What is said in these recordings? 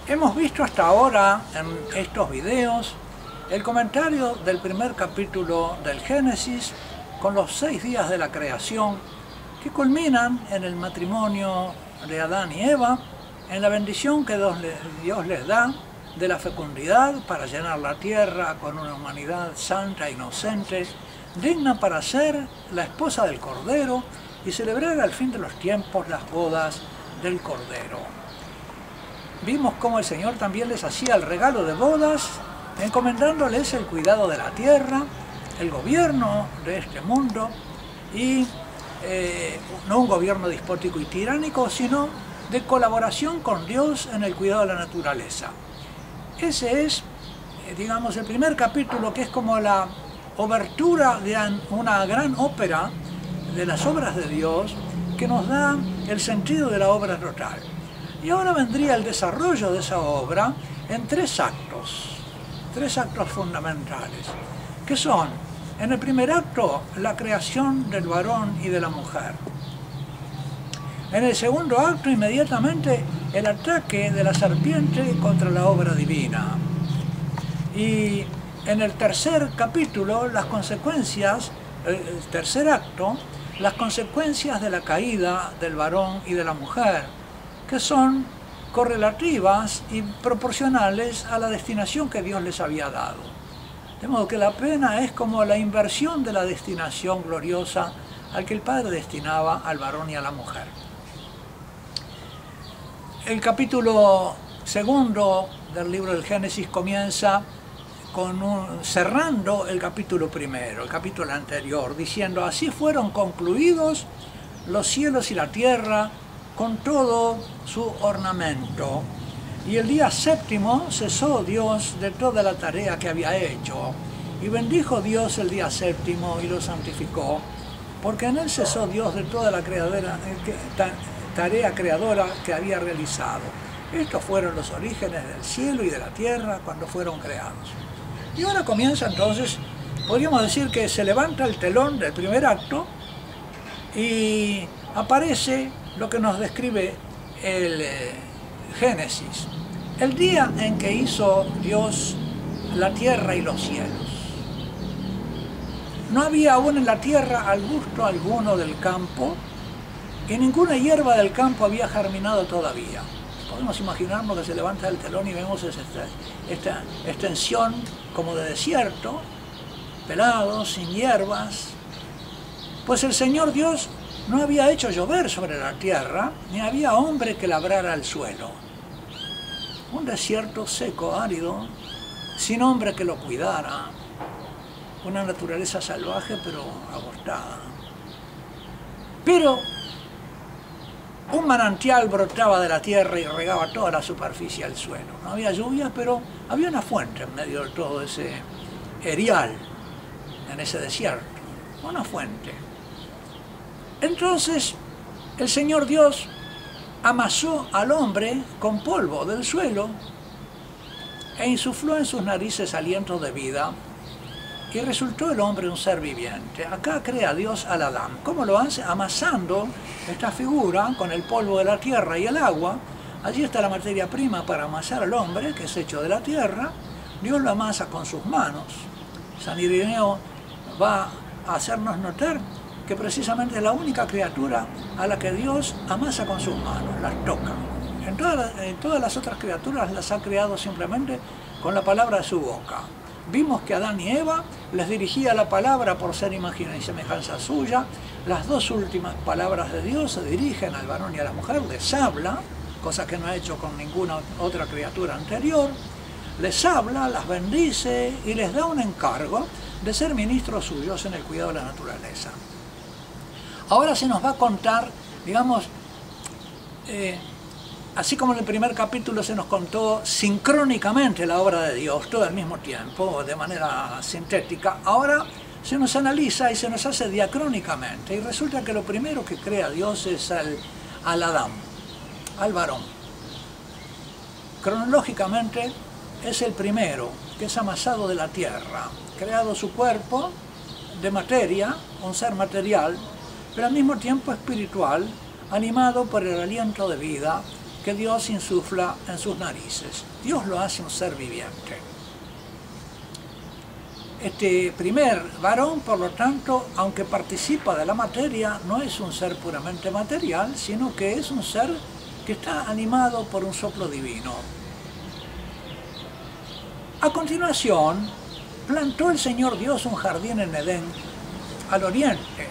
Hemos visto hasta ahora en estos videos el comentario del primer capítulo del Génesis con los 6 días de la creación que culminan en el matrimonio de Adán y Eva, en la bendición que Dios les da de la fecundidad para llenar la tierra con una humanidad santa e inocente, digna para ser la esposa del Cordero y celebrar al fin de los tiempos las bodas del Cordero. Vimos cómo el Señor también les hacía el regalo de bodas, encomendándoles el cuidado de la tierra, el gobierno de este mundo, y no un gobierno despótico y tiránico, sino de colaboración con Dios en el cuidado de la naturaleza. Ese es, digamos, el primer capítulo, que es como la obertura de una gran ópera de las obras de Dios, que nos da el sentido de la obra total. Y ahora vendría el desarrollo de esa obra en tres actos fundamentales, que son, en el primer acto, la creación del varón y de la mujer. En el segundo acto, inmediatamente, el ataque de la serpiente contra la obra divina. Y en el tercer capítulo, las consecuencias, el tercer acto, las consecuencias de la caída del varón y de la mujer, que son correlativas y proporcionales a la destinación que Dios les había dado. De modo que la pena es como la inversión de la destinación gloriosa al que el Padre destinaba al varón y a la mujer. El capítulo segundo del libro del Génesis comienza cerrando el capítulo primero, el capítulo anterior, diciendo: así fueron concluidos los cielos y la tierra con todo su ornamento. Y el día séptimo cesó Dios de toda la tarea que había hecho. Y bendijo Dios el día séptimo y lo santificó, porque en él cesó Dios de toda la tarea creadora que había realizado. Estos fueron los orígenes del cielo y de la tierra cuando fueron creados. Y ahora comienza entonces, podríamos decir que se levanta el telón del primer acto y aparece lo que nos describe el Génesis. El día en que hizo Dios la tierra y los cielos. No había aún en la tierra arbusto alguno del campo, y ninguna hierba del campo había germinado todavía. Podemos imaginarnos que se levanta el telón y vemos esta extensión como de desierto, pelado, sin hierbas. Pues el Señor Dios no había hecho llover sobre la tierra, ni había hombre que labrara el suelo. Un desierto seco, árido, sin hombre que lo cuidara. Una naturaleza salvaje, pero agostada. Pero un manantial brotaba de la tierra y regaba toda la superficie del suelo. No había lluvia, pero había una fuente en medio de todo ese erial, en ese desierto. Una fuente. Entonces, el Señor Dios amasó al hombre con polvo del suelo e insufló en sus narices aliento de vida, y resultó el hombre un ser viviente. Acá crea Dios al Adán. ¿Cómo lo hace? Amasando esta figura con el polvo de la tierra y el agua. Allí está la materia prima para amasar al hombre, que es hecho de la tierra. Dios lo amasa con sus manos. San Ireneo va a hacernos notar que precisamente es la única criatura a la que Dios amasa con sus manos, las toca. En todas las otras criaturas las ha creado simplemente con la palabra de su boca. Vimos que Adán y Eva les dirigía la palabra por ser imagen y semejanza suya. Las dos últimas palabras de Dios se dirigen al varón y a la mujer, les habla, cosa que no ha hecho con ninguna otra criatura anterior. Les habla, las bendice y les da un encargo de ser ministros suyos en el cuidado de la naturaleza. Ahora se nos va a contar, digamos, así como en el primer capítulo se nos contó sincrónicamente la obra de Dios, todo al mismo tiempo, de manera sintética, ahora se nos analiza y se nos hace diacrónicamente. Y resulta que lo primero que crea Dios es al Adán, al varón. Cronológicamente es el primero, que es amasado de la tierra, creado su cuerpo de materia, un ser material, pero al mismo tiempo espiritual, animado por el aliento de vida que Dios insufla en sus narices. Dios lo hace un ser viviente. Este primer varón, por lo tanto, aunque participa de la materia, no es un ser puramente material, sino que es un ser que está animado por un soplo divino. A continuación, plantó el Señor Dios un jardín en Edén, al oriente.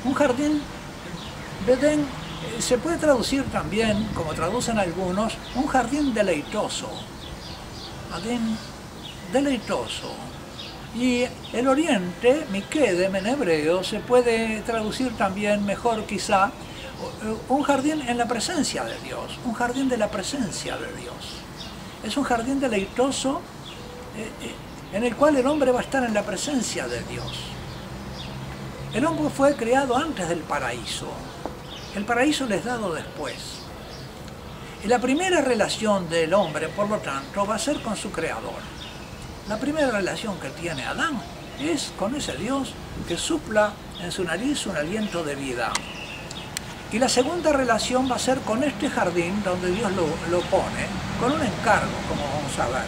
Un jardín de Edén se puede traducir también, como traducen algunos, un jardín deleitoso. Jardín deleitoso. Y el oriente, Mikedem en hebreo, se puede traducir también mejor quizá, un jardín en la presencia de Dios, un jardín de la presencia de Dios. Es un jardín deleitoso en el cual el hombre va a estar en la presencia de Dios. El hombre fue creado antes del paraíso. El paraíso les es dado después. Y la primera relación del hombre, por lo tanto, va a ser con su creador. La primera relación que tiene Adán es con ese Dios que sopla en su nariz un aliento de vida. Y la segunda relación va a ser con este jardín donde Dios lo pone, con un encargo, como vamos a ver.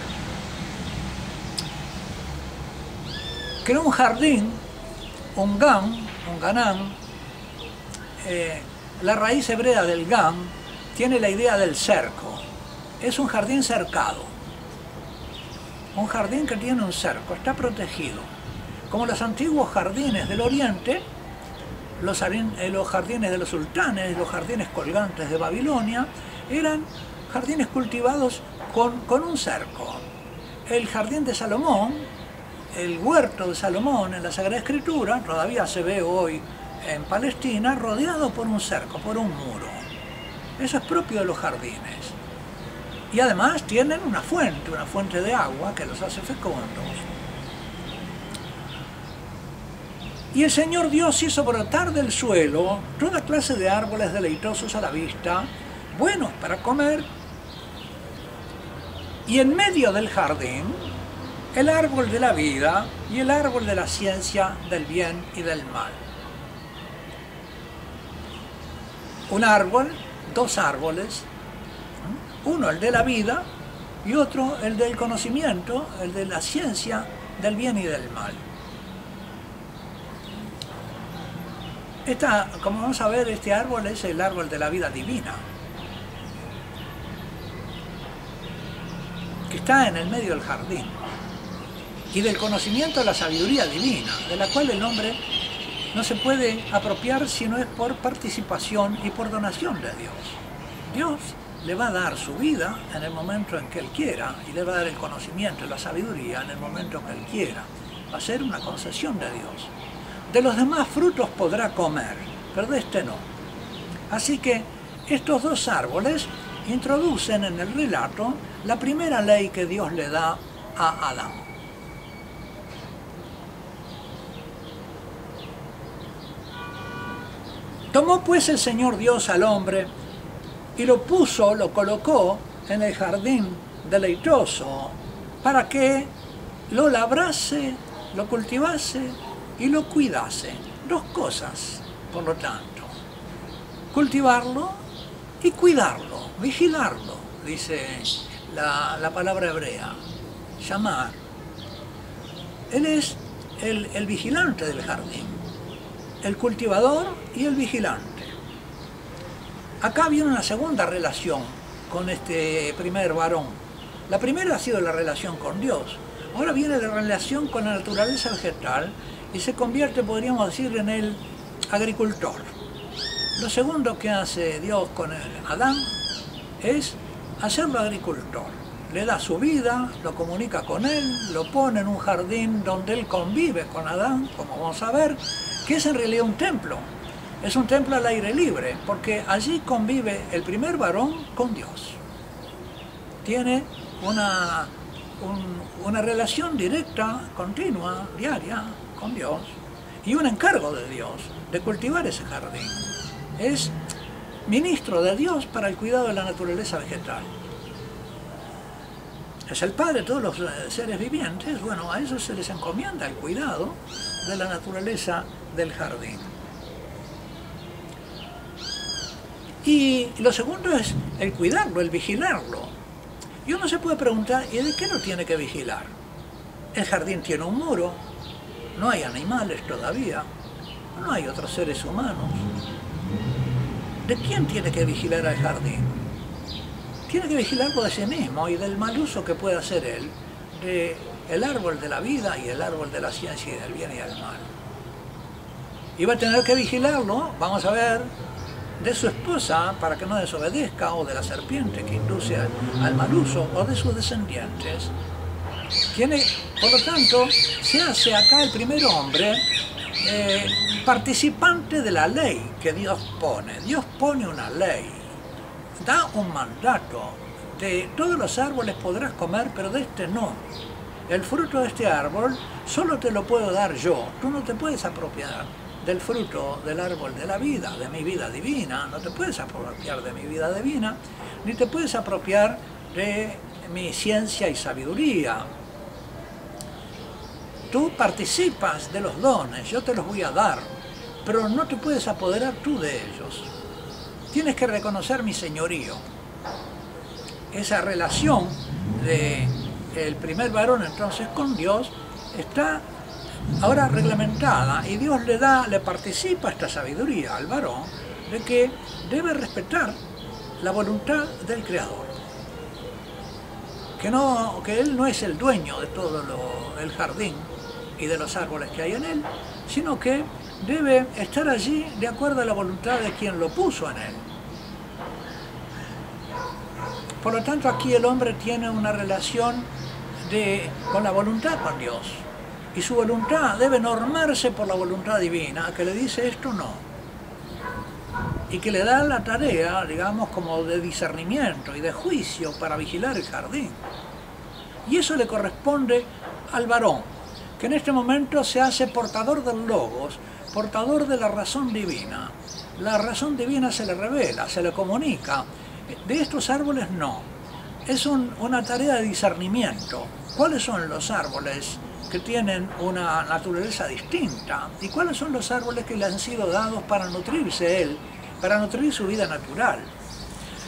Creó un jardín, un ganán, la raíz hebrea del gan tiene la idea del cerco. Es un jardín cercado. Un jardín que tiene un cerco, está protegido. Como los antiguos jardines del oriente, los jardines de los sultanes, los jardines colgantes de Babilonia, eran jardines cultivados con un cerco. El jardín de Salomón, el huerto de Salomón en la Sagrada Escritura, todavía se ve hoy en Palestina, rodeado por un cerco, por un muro. Eso es propio de los jardines. Y además tienen una fuente de agua que los hace fecundos. Y el Señor Dios hizo brotar del suelo toda clase de árboles deleitosos a la vista, buenos para comer, y en medio del jardín, el árbol de la vida y el árbol de la ciencia del bien y del mal. Un árbol, dos árboles, uno el de la vida y otro el del conocimiento, el de la ciencia del bien y del mal. Como vamos a ver, este árbol es el árbol de la vida divina, que está en el medio del jardín, y del conocimiento de la sabiduría divina, de la cual el hombre no se puede apropiar si no es por participación y por donación de Dios. Dios le va a dar su vida en el momento en que Él quiera, y le va a dar el conocimiento y la sabiduría en el momento que Él quiera. Va a ser una concesión de Dios. De los demás frutos podrá comer, pero de este no. Así que estos dos árboles introducen en el relato la primera ley que Dios le da a Adán. Tomó pues el Señor Dios al hombre y lo colocó en el jardín deleitoso para que lo labrase, lo cultivase y lo cuidase. Dos cosas, por lo tanto. Cultivarlo y cuidarlo, vigilarlo, dice la palabra hebrea, llamar. Él es el vigilante del jardín, el cultivador y el vigilante. Acá viene una segunda relación con este primer varón. La primera ha sido la relación con Dios. Ahora viene la relación con la naturaleza vegetal y se convierte, podríamos decir, en el agricultor. Lo segundo que hace Dios con Adán es hacerlo agricultor. Le da su vida, lo comunica con él, lo pone en un jardín donde él convive con Adán, como vamos a ver, que es en realidad un templo. Es un templo al aire libre, porque allí convive el primer varón con Dios. Tiene una relación directa, continua, diaria, con Dios, y un encargo de Dios de cultivar ese jardín. Es ministro de Dios para el cuidado de la naturaleza vegetal. Es el padre de todos los seres vivientes. Bueno, a ellos se les encomienda el cuidado de la naturaleza del jardín. Y lo segundo es el cuidarlo, el vigilarlo. Y uno se puede preguntar, ¿y de qué lo tiene que vigilar? El jardín tiene un muro, no hay animales todavía, no hay otros seres humanos. ¿De quién tiene que vigilar el jardín? Tiene que vigilarlo de sí mismo y del mal uso que puede hacer él del árbol de la vida y el árbol de la ciencia y del bien y del mal. Y va a tener que vigilarlo, vamos a ver, de su esposa para que no desobedezca, o de la serpiente que induce al mal uso, o de sus descendientes. Por lo tanto, se hace acá el primer hombre participante de la ley que Dios pone. Dios pone una ley, da un mandato: de todos los árboles podrás comer, pero de este no. El fruto de este árbol solo te lo puedo dar yo, tú no te puedes apropiar del fruto del árbol de la vida, de mi vida divina, no te puedes apropiar de mi vida divina, ni te puedes apropiar de mi ciencia y sabiduría. Tú participas de los dones, yo te los voy a dar, pero no te puedes apoderar tú de ellos. Tienes que reconocer mi señorío. Esa relación del primer varón entonces con Dios está ahora reglamentada, y Dios le participa esta sabiduría al varón de que debe respetar la voluntad del Creador. Que él no es el dueño de todo el jardín y de los árboles que hay en él, sino que debe estar allí de acuerdo a la voluntad de quien lo puso en él. Por lo tanto, aquí el hombre tiene una relación con la voluntad con Dios. Y su voluntad debe normarse por la voluntad divina, que le dice esto no. Y que le da la tarea, digamos, como de discernimiento y de juicio para vigilar el jardín. Y eso le corresponde al varón, que en este momento se hace portador del Logos, portador de la razón divina. La razón divina se le revela, se le comunica. De estos árboles no. Es una tarea de discernimiento. ¿Cuáles son los árboles que tienen una naturaleza distinta? ¿Y cuáles son los árboles que le han sido dados para nutrirse él, para nutrir su vida natural?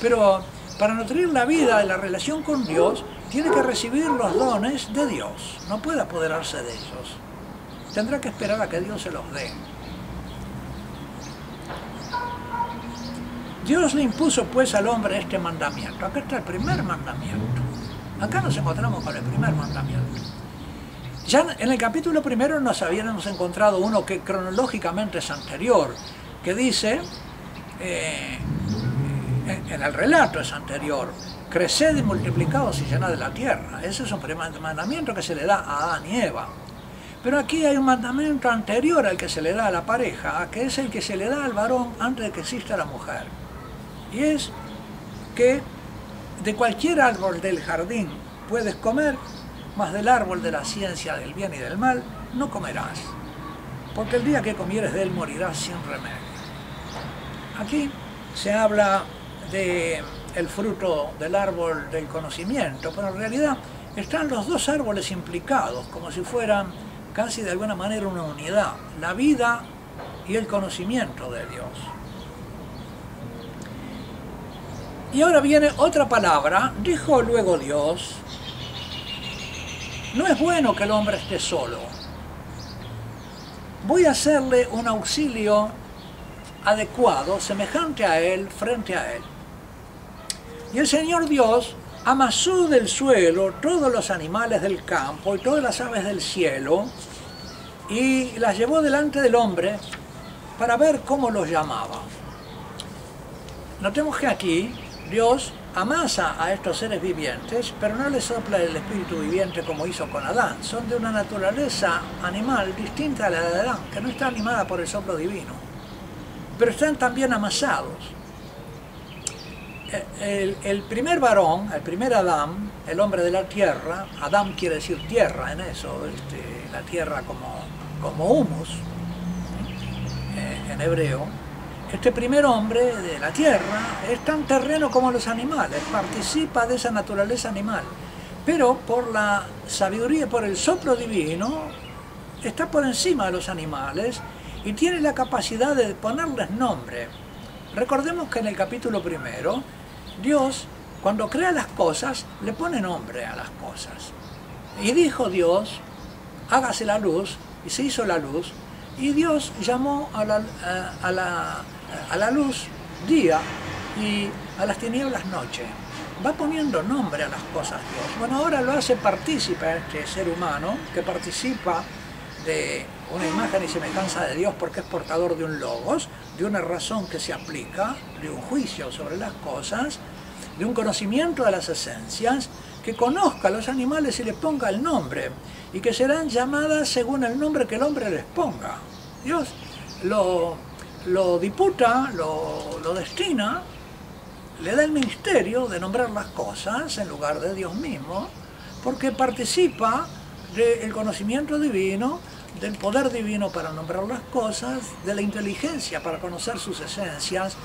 Pero para nutrir la vida y la relación con Dios, tiene que recibir los dones de Dios. No puede apoderarse de ellos. Tendrá que esperar a que Dios se los dé. Dios le impuso pues al hombre este mandamiento. Acá está el primer mandamiento. Acá nos encontramos con el primer mandamiento. Ya en el capítulo primero nos habíamos encontrado uno que cronológicamente es anterior, que dice, en el relato es anterior: creced y multiplicaos y llenad de la tierra. Ese es un primer mandamiento que se le da a Adán y Eva. Pero aquí hay un mandamiento anterior al que se le da a la pareja, que es el que se le da al varón antes de que exista la mujer. Y es que de cualquier árbol del jardín puedes comer, mas del árbol de la ciencia del bien y del mal no comerás, porque el día que comieres de él morirás sin remedio. Aquí se habla del fruto del árbol del conocimiento, pero en realidad están los dos árboles implicados, como si fueran casi de alguna manera una unidad: la vida y el conocimiento de Dios. Y ahora viene otra palabra: dijo luego Dios, no es bueno que el hombre esté solo, voy a hacerle un auxilio adecuado, semejante a él, frente a él. Y el Señor Dios amasó del suelo todos los animales del campo y todas las aves del cielo, y las llevó delante del hombre para ver cómo los llamaba. Notemos que aquí Dios amasa a estos seres vivientes, pero no les sopla el espíritu viviente como hizo con Adán. Son de una naturaleza animal distinta a la de Adán, que no está animada por el soplo divino, pero están también amasados. El primer varón, el primer Adán, el hombre de la tierra, Adán quiere decir tierra en eso, la tierra como humus, en hebreo. Este primer hombre de la tierra es tan terreno como los animales, participa de esa naturaleza animal, pero por la sabiduría, por el soplo divino, está por encima de los animales y tiene la capacidad de ponerles nombre. Recordemos que en el capítulo primero, Dios, cuando crea las cosas, le pone nombre a las cosas. Y dijo Dios, hágase la luz, y se hizo la luz, y Dios llamó a la luz día y a las tinieblas noche. Va poniendo nombre a las cosas Dios. Bueno, ahora lo hace partícipe a este ser humano, que participa de una imagen y semejanza de Dios porque es portador de un logos, de una razón que se aplica, de un juicio sobre las cosas, de un conocimiento de las esencias, que conozca a los animales y les ponga el nombre, y que serán llamadas según el nombre que el hombre les ponga. Dios lo diputa, lo destina, le da el ministerio de nombrar las cosas en lugar de Dios mismo, porque participa del conocimiento divino, del poder divino para nombrar las cosas, de la inteligencia para conocer sus esencias,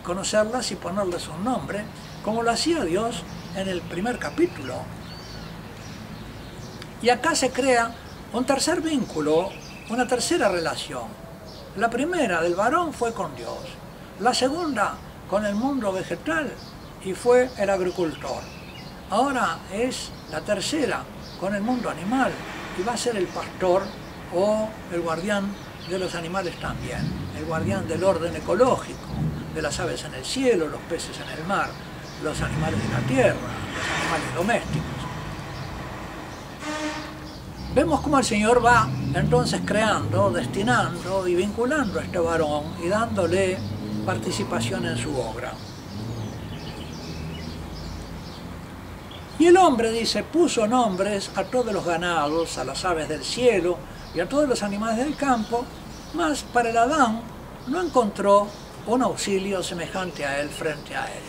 conocerlas y ponerles un nombre, como lo hacía Dios en el primer capítulo. Y acá se crea un tercer vínculo, una tercera relación. La primera del varón fue con Dios, la segunda con el mundo vegetal y fue el agricultor. Ahora es la tercera con el mundo animal y va a ser el pastor o el guardián de los animales también, el guardián del orden ecológico, de las aves en el cielo, los peces en el mar, los animales de la tierra, los animales domésticos. Vemos cómo el Señor va entonces creando, destinando y vinculando a este varón y dándole participación en su obra. Y el hombre, dice, puso nombres a todos los ganados, a las aves del cielo y a todos los animales del campo, mas para el Adán no encontró un auxilio semejante a él frente a él.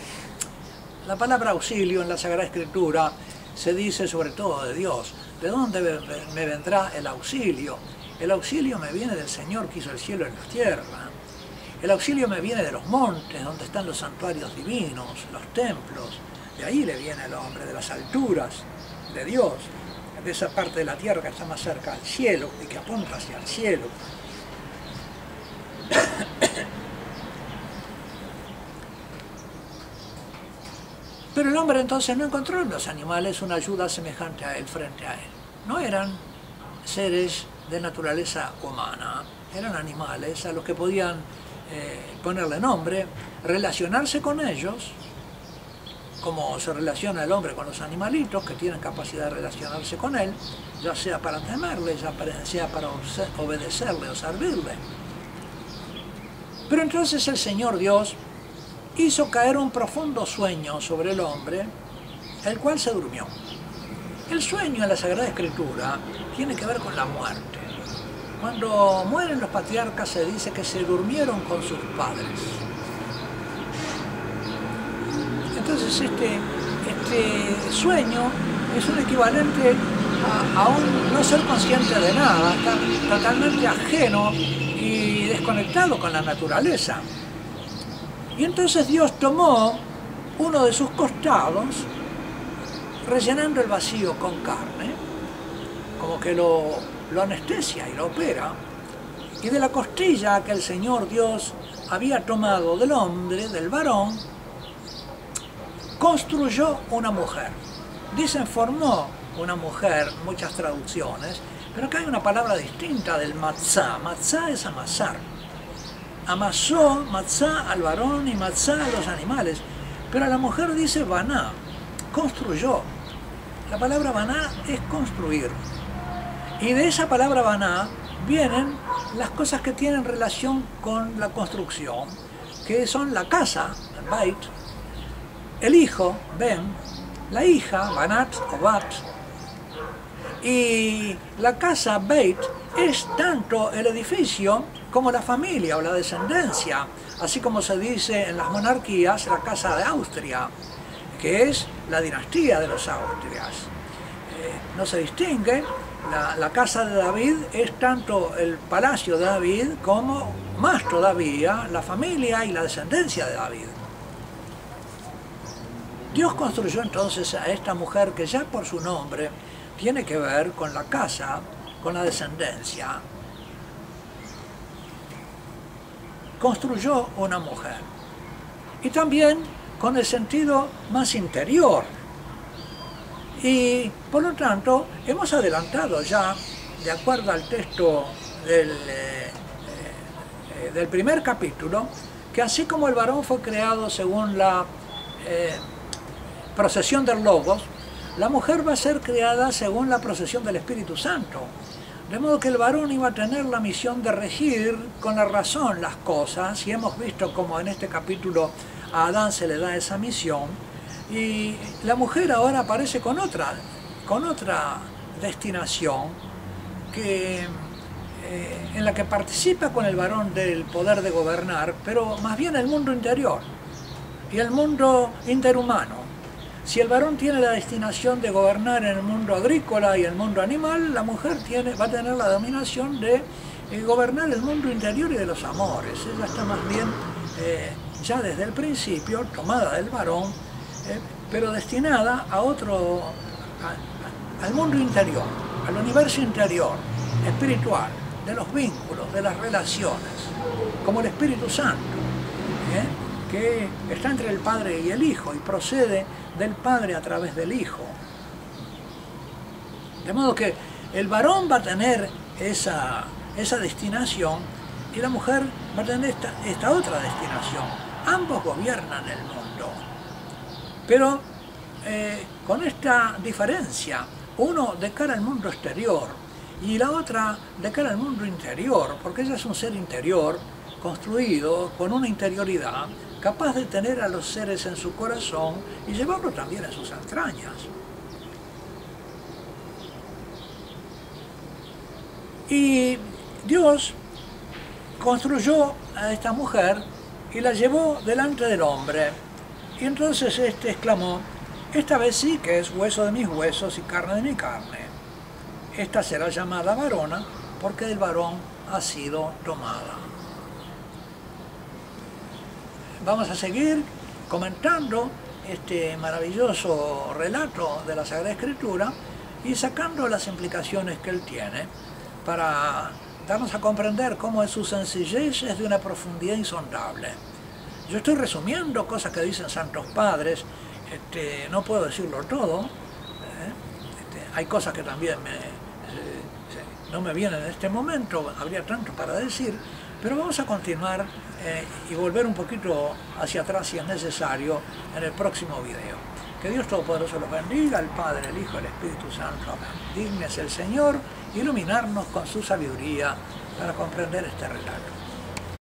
La palabra auxilio en la Sagrada Escritura se dice sobre todo de Dios. ¿De dónde me vendrá el auxilio? El auxilio me viene del Señor que hizo el cielo y la tierra. El auxilio me viene de los montes, donde están los santuarios divinos, los templos. De ahí le viene el hombre, de las alturas de Dios, de esa parte de la tierra que está más cerca al cielo y que apunta hacia el cielo. Pero el hombre entonces no encontró en los animales una ayuda semejante a él, frente a él. No eran seres de naturaleza humana, eran animales a los que podían ponerle nombre, relacionarse con ellos, como se relaciona el hombre con los animalitos, que tienen capacidad de relacionarse con él, ya sea para temerle, ya sea para obedecerle o servirle. Pero entonces el Señor Dios hizo caer un profundo sueño sobre el hombre, el cual se durmió. El sueño en la Sagrada Escritura tiene que ver con la muerte. Cuando mueren los patriarcas se dice que se durmieron con sus padres. Entonces este sueño es un equivalente a un no ser consciente de nada, estar totalmente ajeno y desconectado con la naturaleza. Y entonces Dios tomó uno de sus costados, rellenando el vacío con carne, como que lo anestesia y lo opera, y de la costilla que el Señor Dios había tomado del hombre, del varón, construyó una mujer. Dicen formó una mujer, muchas traducciones, pero acá hay una palabra distinta del matzá. Matzá es amasar. Amasó matzá al varón y matzá a los animales, pero a la mujer dice baná, construyó. La palabra baná es construir. Y de esa palabra baná vienen las cosas que tienen relación con la construcción, que son la casa, el bait, el hijo, ben, la hija, banat o bat, y la casa, beit, es tanto el edificio como la familia o la descendencia, así como se dice en las monarquías, la casa de Austria, que es la dinastía de los Austrias. No se distingue, la casa de David es tanto el palacio de David como, más todavía, la familia y la descendencia de David. Dios construyó entonces a esta mujer que ya por su nombre tiene que ver con la casa, con la descendencia. Construyó una mujer. y también con el sentido más interior. Y por lo tanto hemos adelantado ya, de acuerdo al texto del primer capítulo, que así como el varón fue creado según la procesión del Logos, la mujer va a ser creada según la procesión del Espíritu Santo. De modo que el varón iba a tener la misión de regir con la razón las cosas, y hemos visto como en este capítulo a Adán se le da esa misión, y la mujer ahora aparece con otra destinación, en la que participa con el varón del poder de gobernar, pero más bien el mundo interior y el mundo interhumano. Si el varón tiene la destinación de gobernar en el mundo agrícola y el mundo animal, la mujer va a tener la dominación de gobernar el mundo interior y de los amores. Ella está más bien, ya desde el principio, tomada del varón, pero destinada a al mundo interior, al universo interior, espiritual, de los vínculos, de las relaciones, como el Espíritu Santo, que está entre el Padre y el Hijo y procede del Padre a través del Hijo. De modo que el varón va a tener esa destinación y la mujer va a tener esta otra destinación. Ambos gobiernan el mundo, pero con esta diferencia, uno de cara al mundo exterior y la otra de cara al mundo interior, porque ella es un ser interior, construido con una interioridad, capaz de tener a los seres en su corazón y llevarlo también en sus entrañas. Y Dios construyó a esta mujer y la llevó delante del hombre. Y entonces éste exclamó: esta vez sí que es hueso de mis huesos y carne de mi carne. Esta será llamada varona porque del varón ha sido tomada. Vamos a seguir comentando este maravilloso relato de la Sagrada Escritura y sacando las implicaciones que él tiene para darnos a comprender cómo su sencillez es de una profundidad insondable. Yo estoy resumiendo cosas que dicen santos padres, no puedo decirlo todo, hay cosas que también no me vienen en este momento, habría tanto para decir, pero vamos a continuar y volver un poquito hacia atrás si es necesario en el próximo video. Que Dios Todopoderoso los bendiga, el Padre, el Hijo, el Espíritu Santo. Amén. Dígnese el Señor iluminarnos con su sabiduría para comprender este relato.